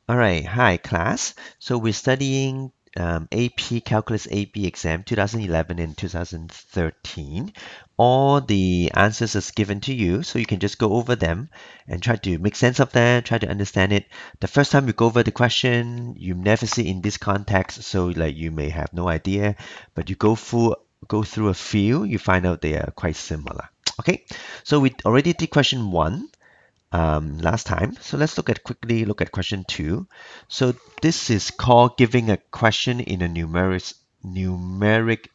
All right, hi class. So we're studying AP Calculus AB exam 2011 and 2013. All the answers is given to you, so you can just go over them and try to make sense of them, try to understand it. The first time you go over the question, you never see in this context, so like you may have no idea, but you go through a few, you find out they are quite similar. Okay, so we already did question one last time. So let's quickly look at question two. So this is called giving a question in a numeric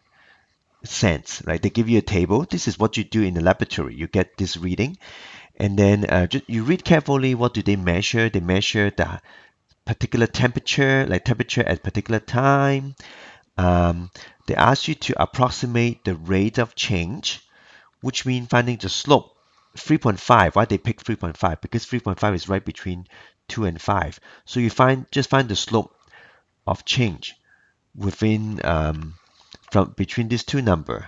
sense, right? They give you a table. This is what you do in the laboratory. You get this reading, and then you read carefully. What do they measure? They measure the particular temperature, like temperature at particular time. Um, they ask you to approximate the rate of change, which means finding the slope 3.5. Why they pick 3.5? Because 3.5 is right between 2 and 5. So you just find the slope of change within from between these two numbers.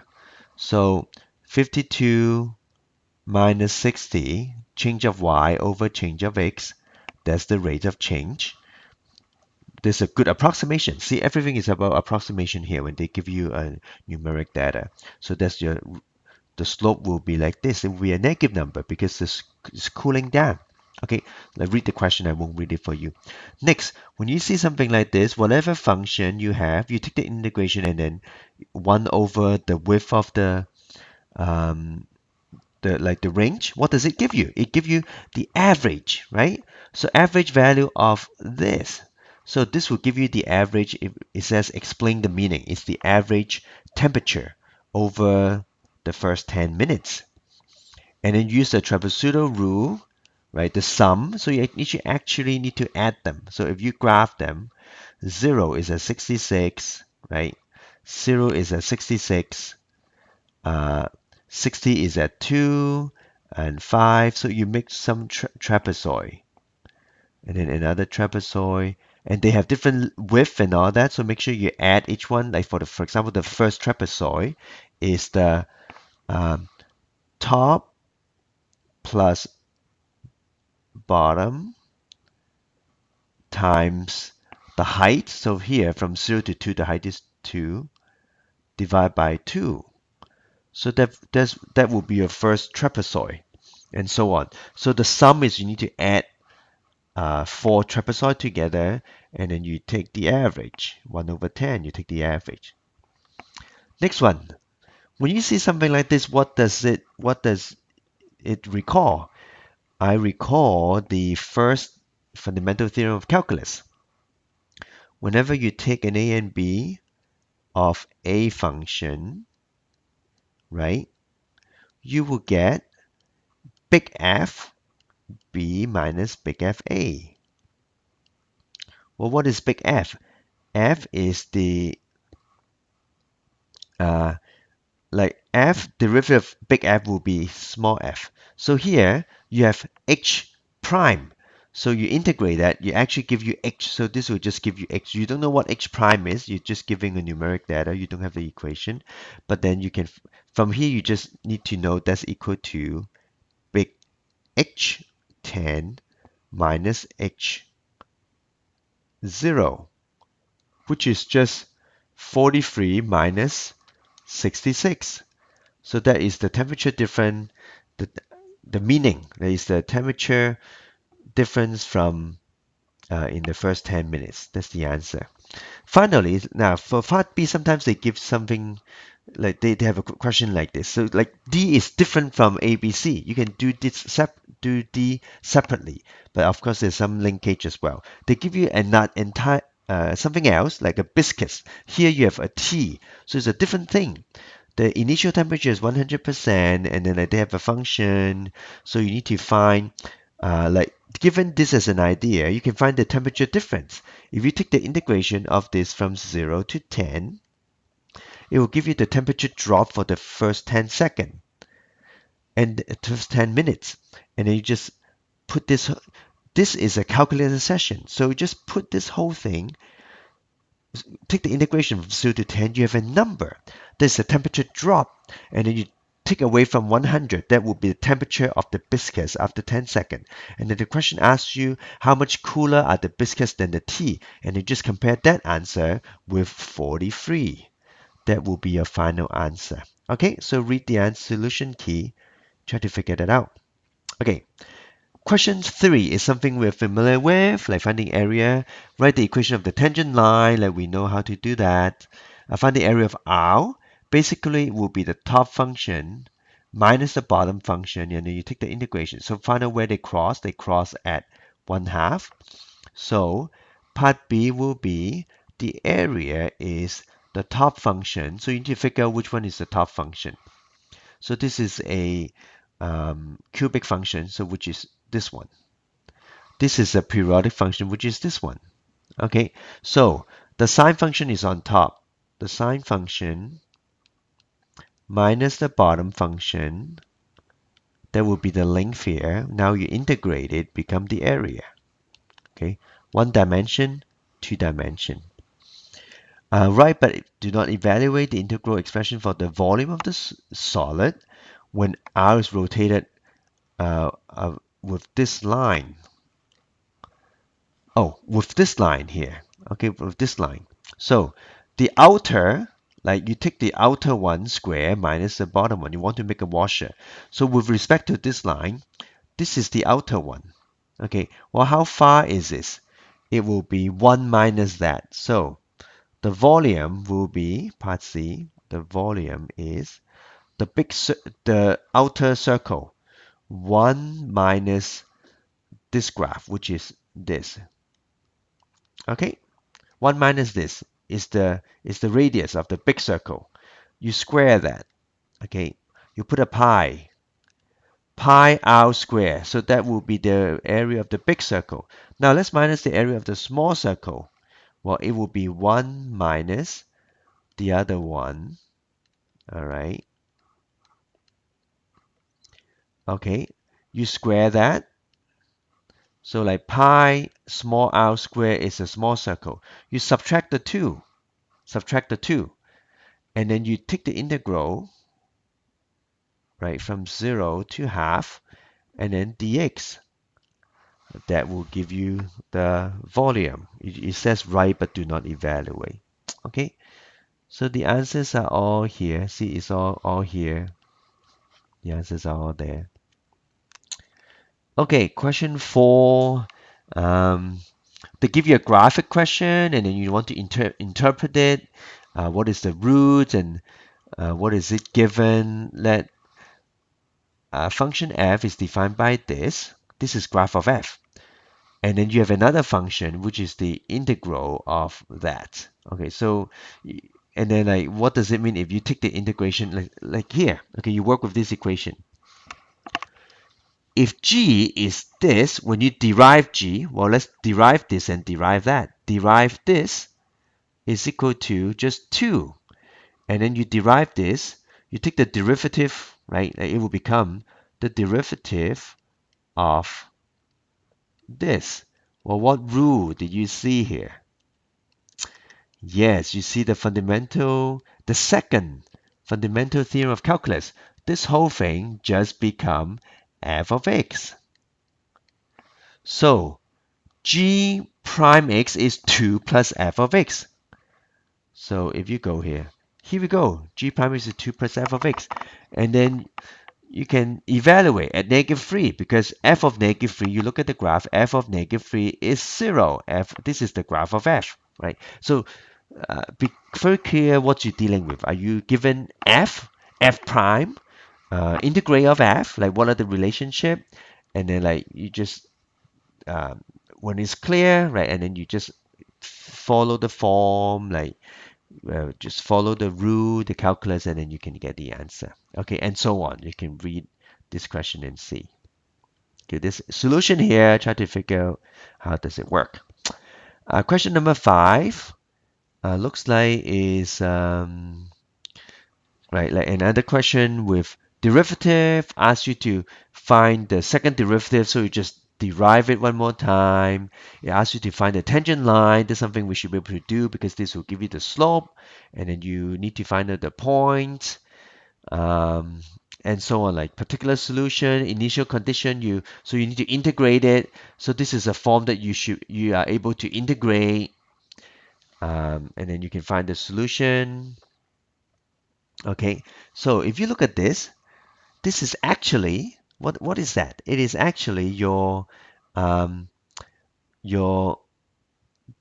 So 52 minus 60, change of y over change of x, that's the rate of change. There's a good approximation. See, everything is about approximation here when they give you a numeric data. So that's the slope will be like this. It will be a negative number because this is cooling down. Okay, let's read the question. I won't read it for you. Next, when you see something like this, whatever function you have, you take the integration and then 1 over the width of um, the range. What does it give you? It gives you the average, right? So average value of this. So this will give you the average. It says explain the meaning. It's the average temperature over the first 10 minutes. And then use the trapezoidal rule, right? The sum. So you actually need to add them. So if you graph them, 0 is at 66, right? 0 is at 66. 60 is at 2 and 5. So you make some trapezoid. And then another trapezoid. And they have different width and all that. So make sure you add each one. Like for example, the first trapezoid is the um, top plus bottom times the height. So here from 0 to 2, the height is 2 divided by 2. So that will be your first trapezoid and so on. So the sum is you need to add 4 trapezoid together and then you take the average. 1 over 10, you take the average. Next one. When you see something like this, what does it recall? I recall the first fundamental theorem of calculus. Whenever you take an a and b of a function, right, you will get big F b minus big F a. Well, what is big F? F is the uh, like F derivative of big F will be small f. So here you have h prime. So you integrate that, you actually give you h. So this will just give you h. You don't know what h prime is. You're just giving a numeric data. You don't have the equation. But then you can, from here, you just need to know that's equal to big h10 minus h0, which is just 43 minus 66. So that is the temperature difference, the, the meaning. That is the temperature difference from in the first 10 minutes. That's the answer. Finally, now for part B, sometimes they give something like they have a question like this. So like D is different from A, B, C. You can do D separately, but of course there's some linkage as well. They give you a not entire something else like a biscuits. Here you have a tea, so it's a different thing. The initial temperature is 100%, and then they have a function. So you need to find like given this as an idea, you can find the temperature difference. If you take the integration of this from 0 to 10, it will give you the temperature drop for the first 10 seconds and the first 10 minutes. And then you just put this is a calculated session. So you just put this whole thing, take the integration from 0 to 10, you have a number. There's a temperature drop. And then you take away from 100, that would be the temperature of the biscuits after 10 seconds. And then the question asks you how much cooler are the biscuits than the tea, and you just compare that answer with 43. That will be your final answer. Okay, so read the answer solution key, try to figure that out. Okay, question 3 is something we're familiar with, like finding area. Write the equation of the tangent line, like we know how to do that. Find the area of R. Basically, it will be the top function minus the bottom function, and then you take the integration. So find out where they cross. They cross at 1/2. So part B will be the area is the top function. So you need to figure out which one is the top function. So this is a cubic function, so which is this one. This is a periodic function, which is this one. Okay, so the sine function is on top. The sine function minus the bottom function, that will be the length here. Now you integrate it, become the area. Okay, 1 dimension, 2 dimension. Right, but do not evaluate the integral expression for the volume of the solid when R is rotated with this line. Oh, with this line here. Okay, with this line. So the outer, like you take the outer one square minus the bottom one. You want to make a washer. So with respect to this line, this is the outer one. Okay, well, how far is this? It will be 1 minus that. So the volume will be, part C, the volume is the outer circle, 1 minus this graph, which is this. Okay, 1 minus this is the radius of the big circle. You square that. Okay, you put a pi r square. So that will be the area of the big circle. Now let's minus the area of the small circle. Well, it will be 1 minus the other one. All right. Okay, you square that. So like pi small r square is a small circle. You subtract the 2. And then you take the integral, right, from 0 to half, and then dx. That will give you the volume. It says write but do not evaluate. Okay, so the answers are all here. See, it's all here. The answers are all there. Okay, question 4. They give you a graphic question, and then you want to interpret it. What is the root, and what is it given? Let function f is defined by this. This is graph of f. And then you have another function, which is the integral of that. Okay, so, and then like, what does it mean if you take the integration like here? Okay, you work with this equation. If g is this, when you derive g, well, let's derive this and derive that. Derive this is equal to just 2. And then you derive this, you take the derivative, right? It will become the derivative of this. Well, what rule did you see here? Yes, you see the second fundamental theorem of calculus. This whole thing just become f of x. So g prime x is 2 plus f of x. So if you go here we go. G prime is 2 plus f of x. And then you can evaluate at -3 because f of -3, you look at the graph, f of -3 is 0. This is the graph of f, right? So be very clear what you're dealing with. Are you given f prime, integrate of f, like what are the relationship? And then like you just, when it's clear, right? And then you just follow the form, like just follow the rule, the calculus, and then you can get the answer. Okay, and so on. You can read this question and see. Okay, this solution here, try to figure out how does it work. Question number 5 looks like is right, like another question with derivative, asks you to find the second derivative, so you just derive it one more time. It asks you to find the tangent line. That's something we should be able to do because this will give you the slope, and then you need to find out the point. and so on, like particular solution, initial condition, so you need to integrate it. So this is a form that you are able to integrate, and then you can find the solution. Okay, so if you look at this is actually what is that? It is actually um, your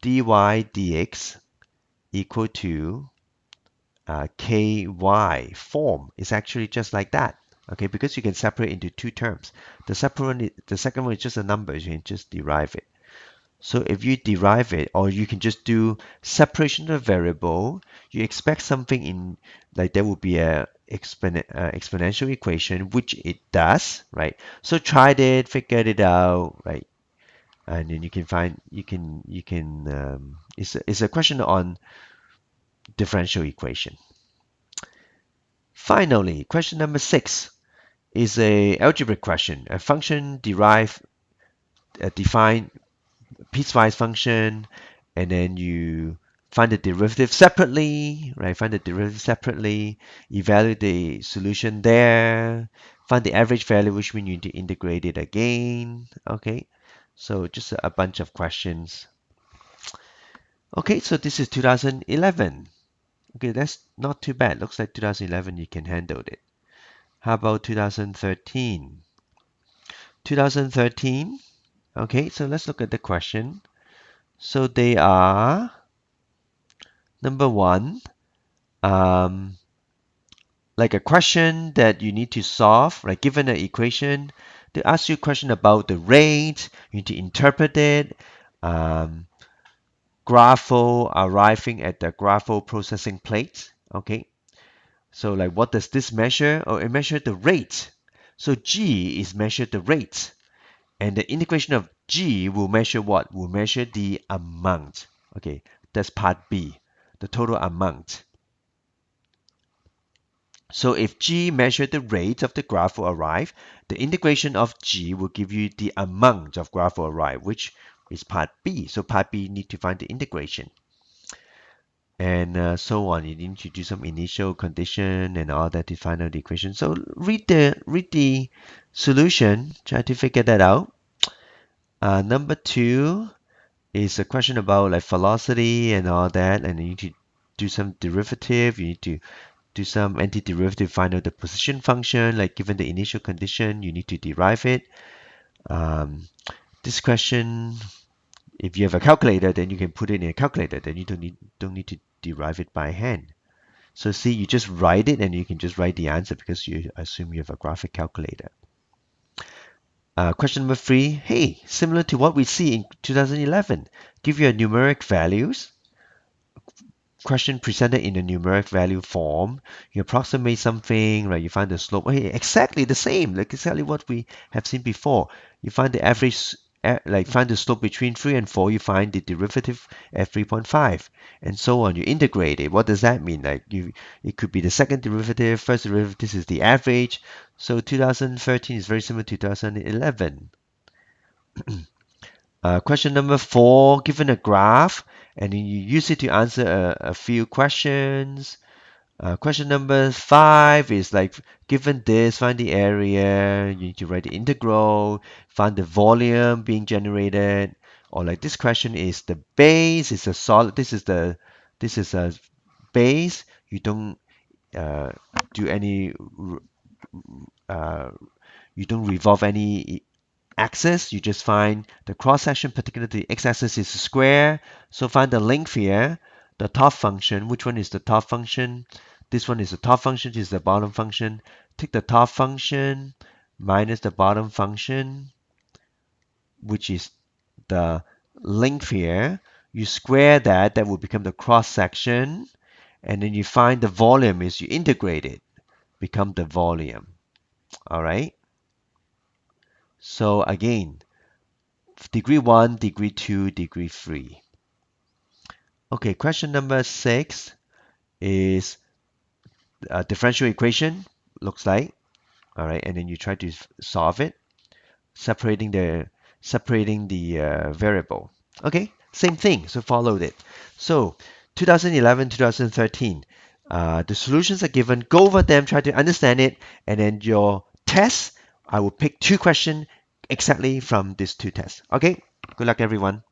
dy dx equal to ky form is actually just like that. Okay, because you can separate into two terms. The second one is just a number. You can just derive it. So if you derive it, or you can just do separation of variable, you expect something in like there will be a exponential equation, which it does, right? So try it, figure it out, right? And then it's a question on differential equation. Finally, question number 6 is a algebraic question. A function define piecewise function, and then you find the derivative separately, right? Find the derivative separately, evaluate the solution there, find the average value, which means you need to integrate it again. Okay, so just a bunch of questions. Okay, so this is 2011. Okay, that's not too bad. Looks like 2011 you can handle it. How about 2013? 2013. Okay, so let's look at the question. So they are number one, um, like a question that you need to solve, like given an equation, they ask you a question about the rate, you need to interpret it, um, grapho arriving at the grapho processing plate. Okay, so like what does this measure? Oh, it measures the rate. So G is measure the rate. And the integration of G will measure what? Will measure the amount. Okay, that's part B, the total amount. So if G measured the rate of the graph will arrive, the integration of G will give you the amount of graph will arrive, which is part B. So part B need to find the integration. And so on. You need to do some initial condition and all that to find out the equation. So read the solution, try to figure that out. Number 2 is a question about like velocity and all that, and you need to do some derivative. You need to do some antiderivative, find out the position function, like given the initial condition, you need to derive it. This question, if you have a calculator, then you can put it in a calculator, then you don't need to derive it by hand. So see, you just write it and you can just write the answer because you assume you have a graphic calculator. Question number 3, hey, similar to what we see in 2011, give you a numeric values. Question presented in a numeric value form. You approximate something, right? You find the slope. Hey, exactly the same, like exactly what we have seen before. You find the average, like find the slope between 3 and 4. You find the derivative at 3.5, and so on. You integrate it. What does that mean? It could be the second derivative, first derivative. This is the average. So 2013 is very similar to 2011. Question number 4, given a graph, and then you use it to answer a few questions. Question number 5 is like, given this, find the area, you need to write the integral, find the volume being generated, or like this question is the base is a solid, this is a base, you don't uh, do any, uh, you don't revolve any axis, you just find the cross section, particularly the x-axis is a square. So find the length here, the top function. Which one is the top function? This one is the top function, this is the bottom function. Take the top function minus the bottom function, which is the length here. You square that, that will become the cross section. And then you find the volume is you integrate it, become the volume. All right. So again, degree 1, degree 2, degree 3. Okay, question number 6 is a differential equation, looks like. All right, and then you try to solve it, separating the variable. Okay, same thing, so followed it. So 2011, 2013. The solutions are given. Go over them, try to understand it, and then your test, I will pick two questions exactly from these two tests. Okay, good luck everyone.